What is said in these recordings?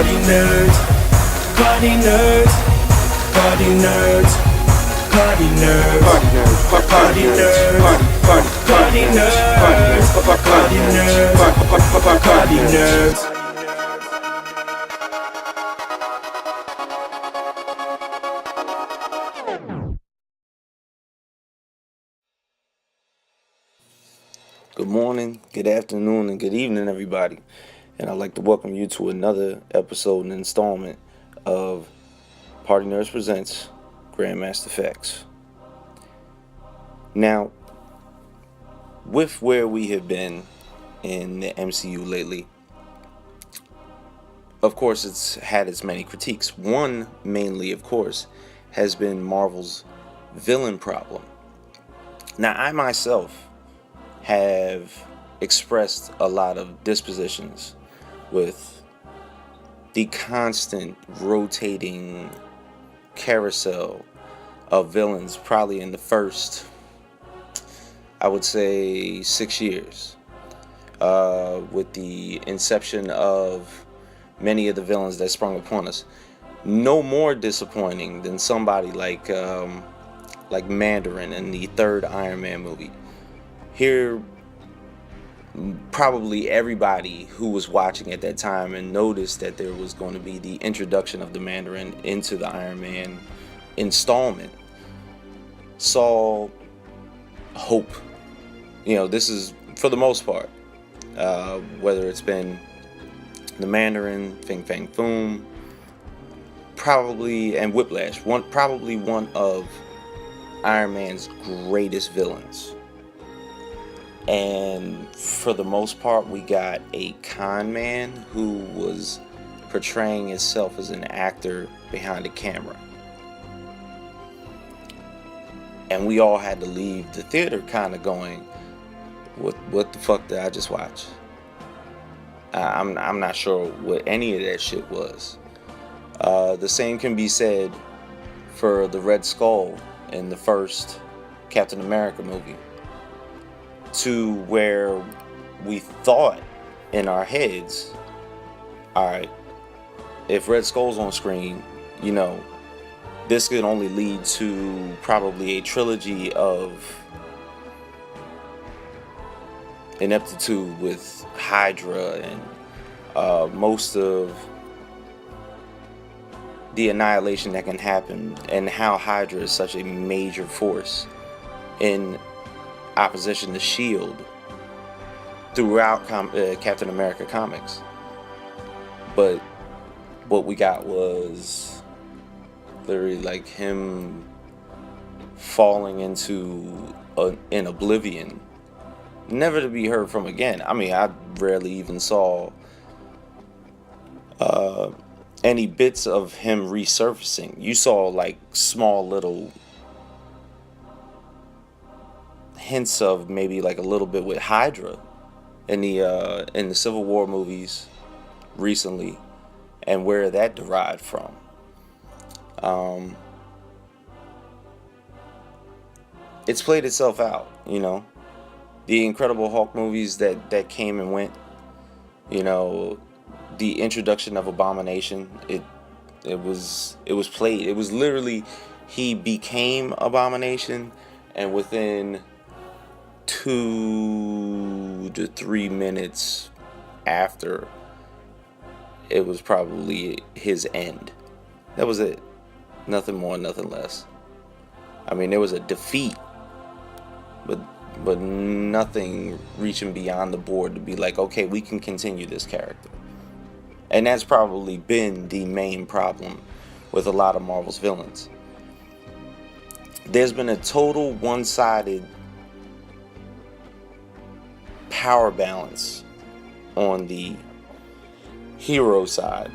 Party nerds, party nerds, party nerds, party nerds, party nerds, party nerds, party nerds, party nerds. Good morning, good afternoon, and good evening, everybody. And I'd like to welcome you to another episode and installment of Partynerdz presents Grandmaster FAQs. Now, with where we have been in the MCU lately, of course, it's had its many critiques. One, mainly, of course, has been Marvel's villain problem. Now, I myself have expressed a lot of dispositions with the constant rotating carousel of villains, probably in the first, I would say, 6 years, with the inception of many of the villains that sprung upon us. No more disappointing than somebody like Mandarin in the third Iron Man movie. Here, probably everybody who was watching at that time and noticed that there was going to be the introduction of the Mandarin into the Iron Man installment saw hope. You know, this is, for the most part, whether it's been the Mandarin, Fing Fang Foom, probably, and Whiplash, probably one of Iron Man's greatest villains. And for the most part, we got a con man who was portraying himself as an actor behind the camera. And we all had to leave the theater kind of going, what the fuck did I just watch? I'm not sure what any of that shit was. The same can be said for the Red Skull in the first Captain America movie, to where we thought in our heads, alright, if Red Skull's on screen, you know, this could only lead to probably a trilogy of ineptitude with Hydra and most of the annihilation that can happen, and how Hydra is such a major force in opposition to S.H.I.E.L.D. throughout Captain America comics. But what we got was literally like him falling into in oblivion, never to be heard from again. I mean, I rarely even saw any bits of him resurfacing. You saw like small little hints of maybe like a little bit with Hydra in the Civil War movies recently, and where that derived from. It's played itself out, you know. The Incredible Hulk movies that came and went, you know, the introduction of Abomination, it was played. It was literally, he became Abomination, and within 2 to 3 minutes after, it was probably his end. That was it. Nothing more, nothing less. I mean, there was a defeat, but nothing reaching beyond the board to be like, okay, we can continue this character. And that's probably been the main problem with a lot of Marvel's villains. There's been a total one-sided power balance on the hero side,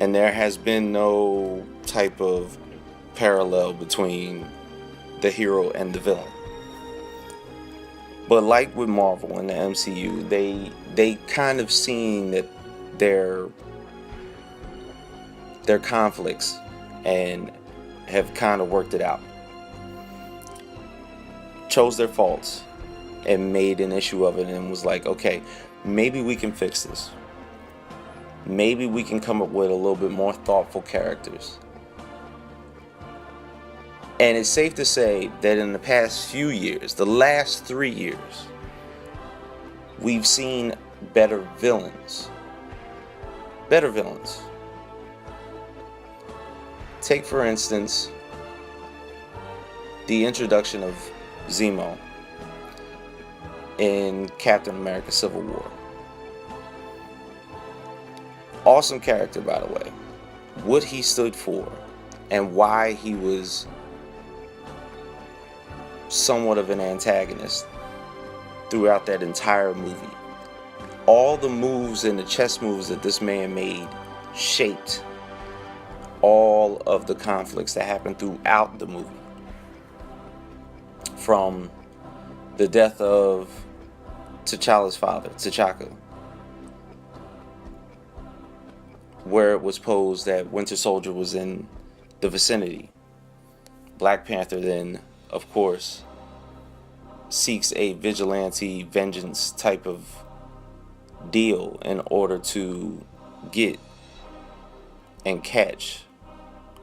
and there has been no type of parallel between the hero and the villain. But like with Marvel and the MCU, they kind of seen that their conflicts and have kind of worked it out, chose their faults and made an issue of it, and was like, okay, maybe we can fix this. maybe we can come up with a little bit more thoughtful characters. And it's safe to say that in the past few years, the last 3 years, we've seen better villains. Better villains. Take, for instance, the introduction of Zemo in Captain America Civil War. Awesome character, by the way. What he stood for and why he was somewhat of an antagonist throughout that entire movie. All the moves and the chess moves that this man made shaped all of the conflicts that happened throughout the movie. From the death of T'Challa's father, T'Chaka, where it was posed that Winter Soldier was in the vicinity. Black Panther then, of course, seeks a vigilante vengeance type of deal in order to get and catch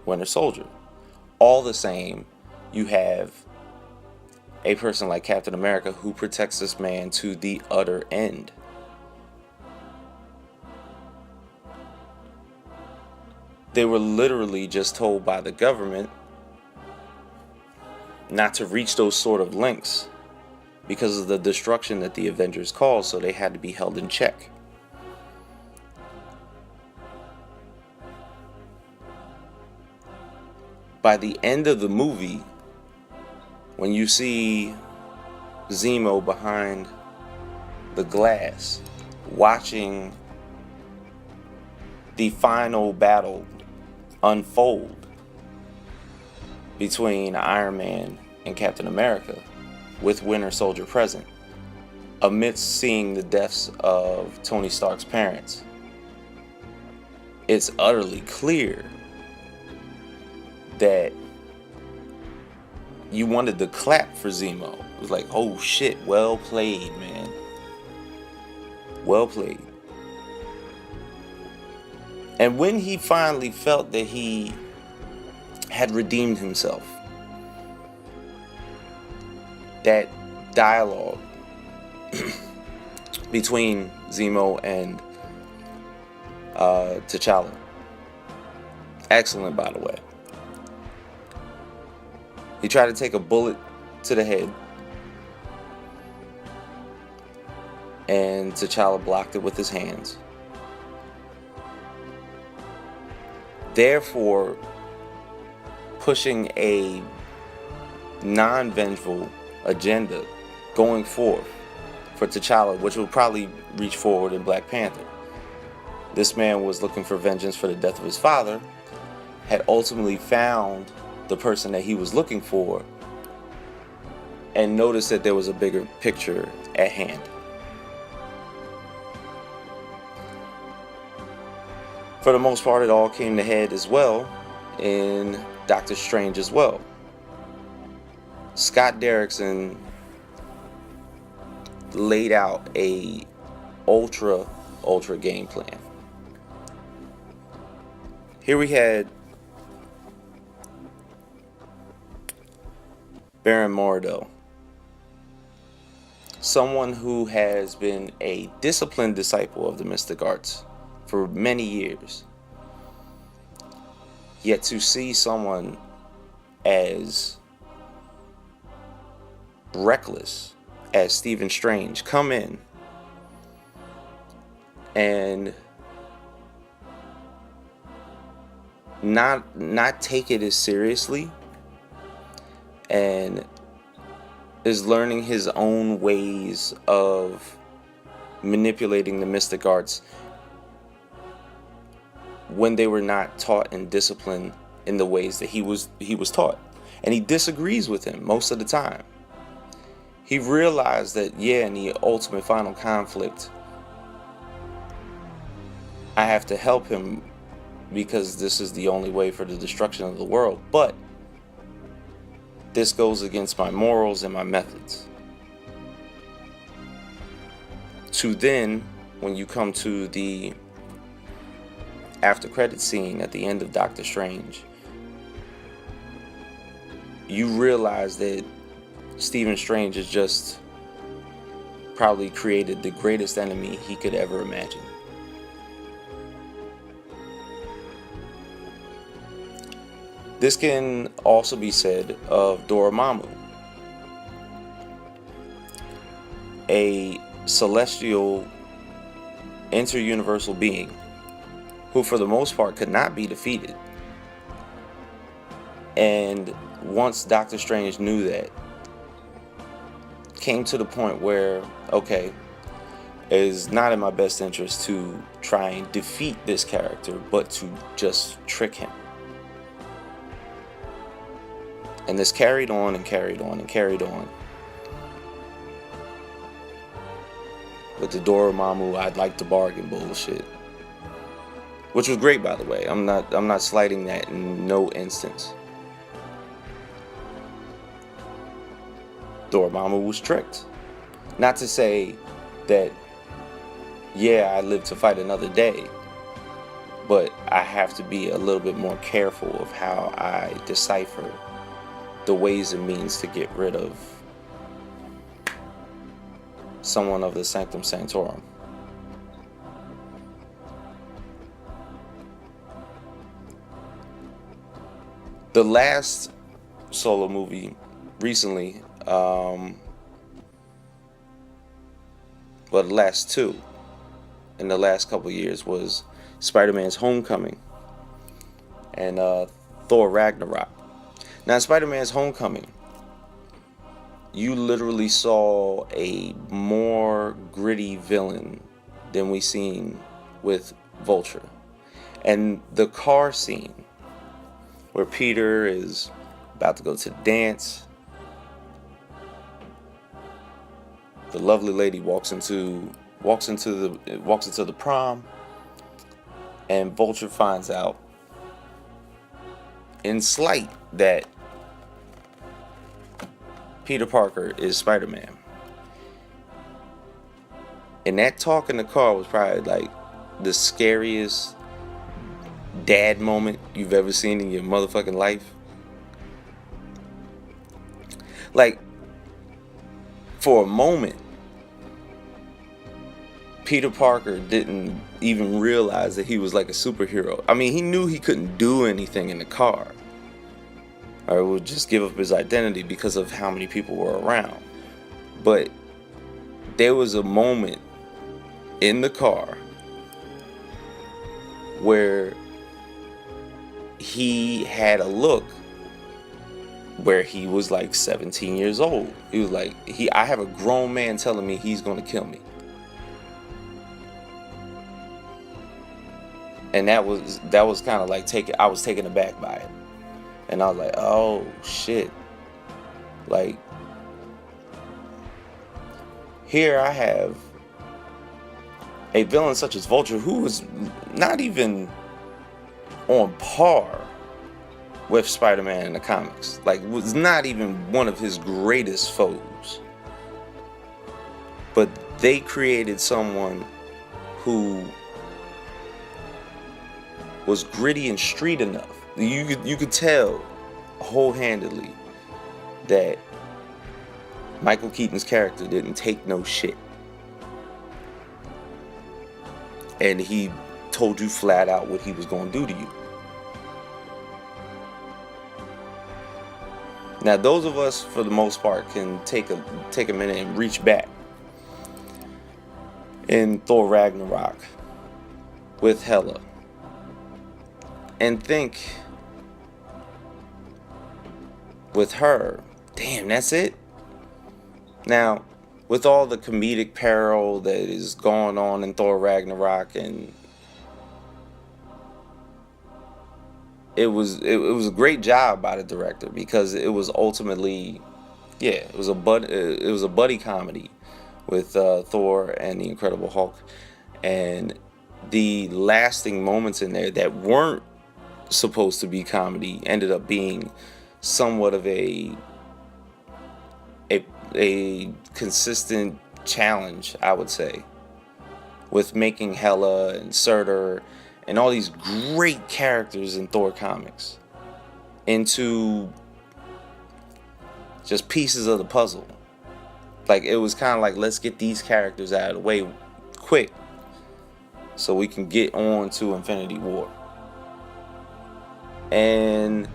Winter Soldier. All the same, you have a person like Captain America who protects this man to the utter end. They were literally just told by the government not to reach those sort of lengths because of the destruction that the Avengers caused, so they had to be held in check. By the end of the movie, when you see Zemo behind the glass watching the final battle unfold between Iron Man and Captain America, with Winter Soldier present, amidst seeing the deaths of Tony Stark's parents, it's utterly clear that you wanted to clap for Zemo. It was like, oh shit, well played, man. Well played. And when he finally felt that he had redeemed himself, that dialogue between Zemo and T'Challa, excellent, by the way. He tried to take a bullet to the head, and T'Challa blocked it with his hands. Therefore, pushing a non-vengeful agenda going forth for T'Challa, which will probably reach forward in Black Panther. This man was looking for vengeance for the death of his father, had ultimately found the person that he was looking for, and noticed that there was a bigger picture at hand. For the most part, it all came to head as well in Doctor Strange as well. Scott Derrickson laid out a ultra game plan. Here we had Baron Mordo, someone who has been a disciplined disciple of the mystic arts for many years. Yet to see someone as reckless as Stephen Strange come in and not take it as seriously, and is learning his own ways of manipulating the mystic arts when they were not taught and disciplined in the ways that he was taught. And he disagrees with him most of the time. He realized that, yeah, in the ultimate final conflict, I have to help him because this is the only way for the destruction of the world. But this goes against my morals and my methods. To then, when you come to the after credit scene at the end of Doctor Strange, you realize that Stephen Strange has just probably created the greatest enemy he could ever imagine. This can also be said of Dormammu, a celestial inter-universal being who for the most part could not be defeated. And once Doctor Strange knew that, came to the point where, okay, it is not in my best interest to try and defeat this character, but to just trick him. And this carried on and carried on and carried on. With the Dormammu, I'd like to bargain bullshit. Which was great, by the way. I'm not slighting that in no instance. Dormammu was tricked. Not to say that, yeah, I live to fight another day, but I have to be a little bit more careful of how I decipher the ways and means to get rid of someone of the Sanctum Sanctorum. The last solo movie recently, well, the last two in the last couple of years was Spider-Man's Homecoming and Thor Ragnarok. Now, in Spider-Man's Homecoming, you literally saw a more gritty villain than we seen with Vulture. And the car scene where Peter is about to go to the dance, the lovely lady walks into the prom, and Vulture finds out in slight that Peter Parker is Spider-Man. And that talk in the car was probably like the scariest dad moment you've ever seen in your motherfucking life. Like, for a moment, Peter Parker didn't even realize that he was like a superhero. I mean, he knew he couldn't do anything in the car, or would just give up his identity because of how many people were around. But there was a moment in the car where he had a look where he was like 17 years old. He was like, I have a grown man telling me he's gonna kill me. And that was kind of like I was taken aback by it. And I was like, oh shit. Like, here I have a villain such as Vulture, who was not even on par with Spider-Man in the comics. Like, was not even one of his greatest foes. But they created someone who was gritty and street enough. You could tell wholeheartedly that Michael Keaton's character didn't take no shit. And he told you flat out what he was going to do to you. Now, those of us, for the most part, can take a minute and reach back in Thor Ragnarok with Hela and think, with her, damn, that's it? Now, with all the comedic peril that is going on in Thor Ragnarok, and it was a great job by the director, because it was ultimately, yeah, it was a buddy comedy with Thor and the Incredible Hulk, and the lasting moments in there that weren't supposed to be comedy ended up being somewhat of a consistent challenge, I would say, with making Hela and Surtur and all these great characters in Thor comics into just pieces of the puzzle. Like, it was kind of like, let's get these characters out of the way quick so we can get on to Infinity War. And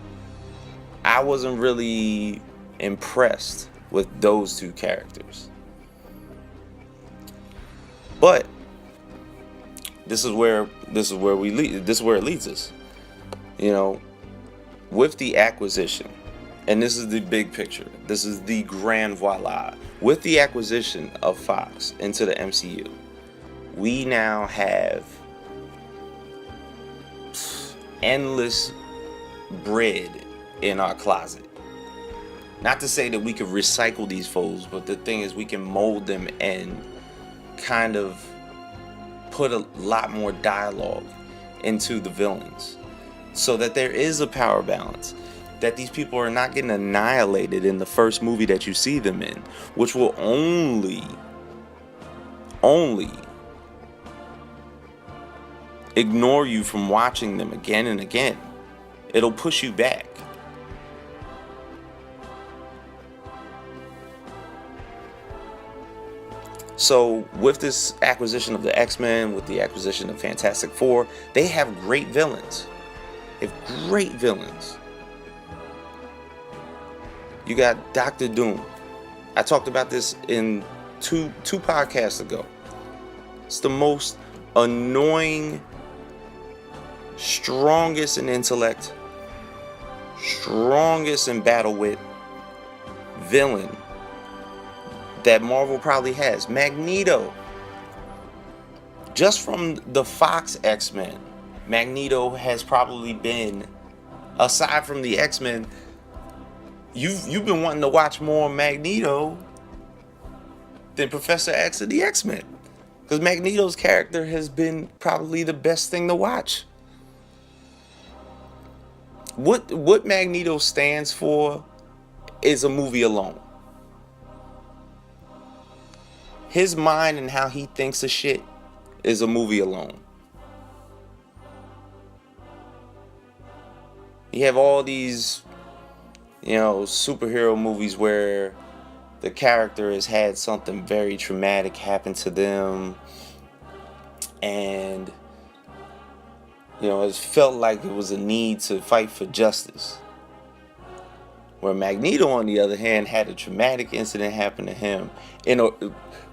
I wasn't really impressed with those two characters. But this is where it leads us. You know, with the acquisition, and this is the big picture, this is the grand voila. With the acquisition of Fox into the MCU, we now have endless bread in our closet. Not to say that we could recycle these foes, but the thing is, we can mold them and kind of put a lot more dialogue into the villains, so that there is a power balance, that these people are not getting annihilated in the first movie that you see them in, which will only ignore you from watching them again and again. It'll push you back. So with this acquisition of the X-Men, with the acquisition of Fantastic Four, they have great villains. They have great villains. You got Doctor Doom. I talked about this in two podcasts ago. It's the most annoying, strongest in intellect, strongest in battle wit villain that Marvel probably has. Magneto. Just from the Fox X-Men, Magneto has probably been, aside from the X-Men, you've been wanting to watch more Magneto than Professor X of the X-Men, because Magneto's character has been probably the best thing to watch. What Magneto stands for is a movie alone. His mind and how he thinks of shit is a movie alone. You have all these, superhero movies where the character has had something very traumatic happen to them, and it's felt like it was a need to fight for justice. Where Magneto, on the other hand, had a traumatic incident happen to him,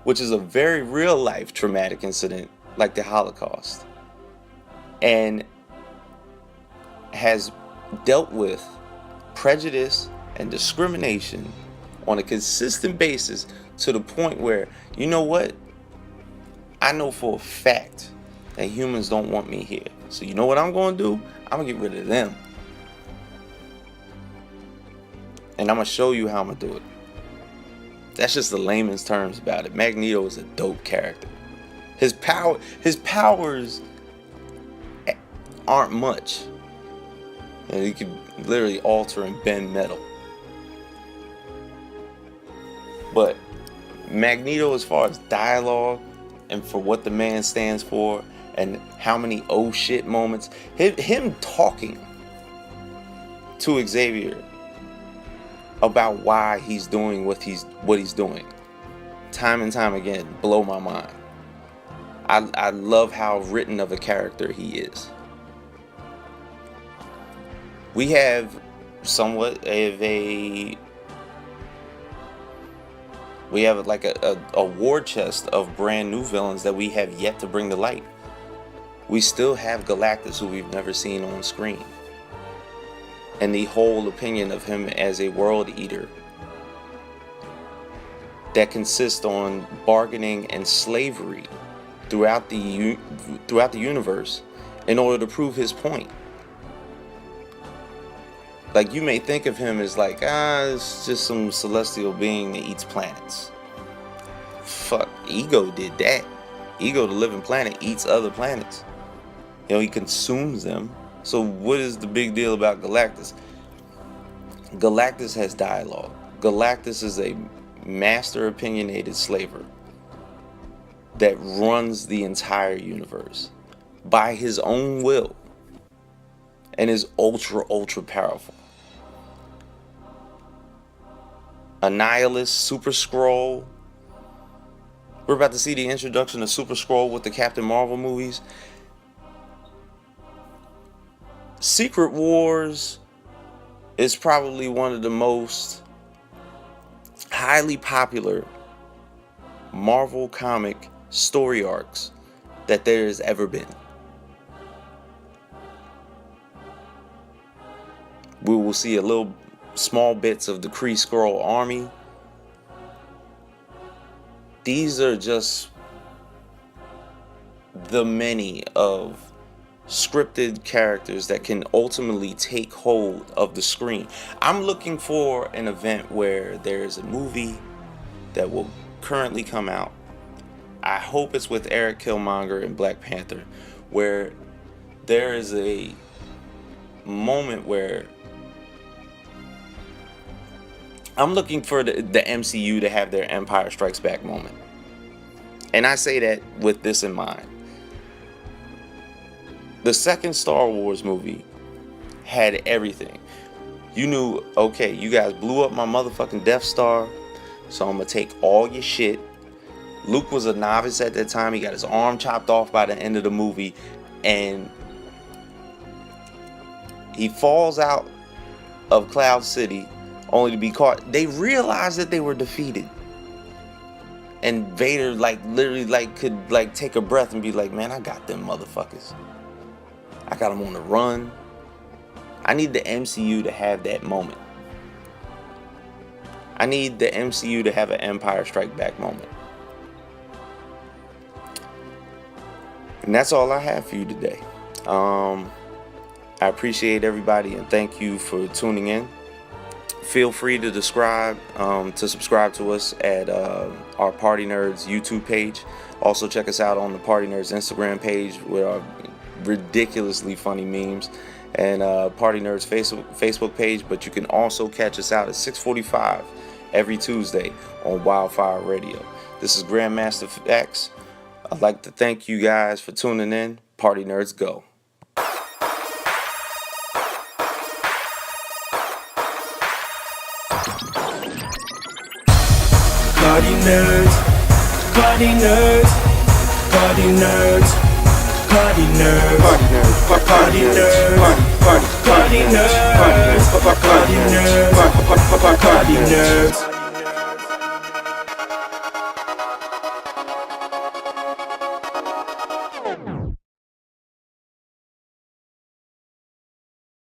which is a very real life traumatic incident, like the Holocaust, and has dealt with prejudice and discrimination on a consistent basis, to the point where, you know what? I know for a fact that humans don't want me here. So you know what I'm going to do? I'm going to get rid of them. And I'm going to show you how I'm going to do it. That's just the layman's terms about it. Magneto is a dope character. His powers aren't much. And he can literally alter and bend metal. But Magneto, as far as dialogue and for what the man stands for, and how many oh shit moments, him talking to Xavier about why he's doing what he's doing, time and time again, blow my mind. I love how written of a character he is. We have somewhat of a war chest of brand new villains that we have yet to bring to light. We still have Galactus, who we've never seen on screen, and the whole opinion of him as a world eater that consists on bargaining and slavery throughout the universe in order to prove his point. Like, you may think of him as like, it's just some celestial being that eats planets. Fuck, Ego did that. Ego, the living planet, eats other planets. He consumes them. So what is the big deal about Galactus? Galactus has dialogue. Galactus is a master opinionated slaver that runs the entire universe. by his own will and is ultra powerful. Annihilus, Super Skrull. We're about to see the introduction of Super Skrull with the Captain Marvel movies. Secret Wars is probably one of the most highly popular Marvel comic story arcs that there has ever been. We will see a little small bits of the Kree Skrull army. These are just the many of scripted characters that can ultimately take hold of the screen. I'm looking for an event where there's a movie that will currently come out. I hope it's with Eric Killmonger and Black Panther, where there is a moment where I'm looking for the MCU to have their Empire Strikes Back moment. And I say that with this in mind. The second Star Wars movie had everything. You knew, okay, you guys blew up my motherfucking Death Star, so I'm gonna take all your shit. Luke was a novice at that time. He got his arm chopped off by the end of the movie, and he falls out of Cloud City only to be caught. They realized that they were defeated, and Vader literally could take a breath and be like, man, I got them motherfuckers. I got them on the run. I need the MCU to have that moment. I need the MCU to have an Empire Strike Back moment. And that's all I have for you today. I appreciate everybody and thank you for tuning in. Feel free to subscribe to us at our Partynerdz YouTube page. Also check us out on the Partynerdz Instagram page with our ridiculously funny memes, and Partynerdz Facebook page. But you can also catch us out at 6:45 every Tuesday on Wildfire Radio. This is Grandmaster FAQs. I'd like to thank you guys for tuning in. Partynerdz go. Partynerdz, Partynerdz, Partynerdz, Partynerdz, Partynerdz, Partynerdz, Partynerdz, Partynerdz, Partynerdz.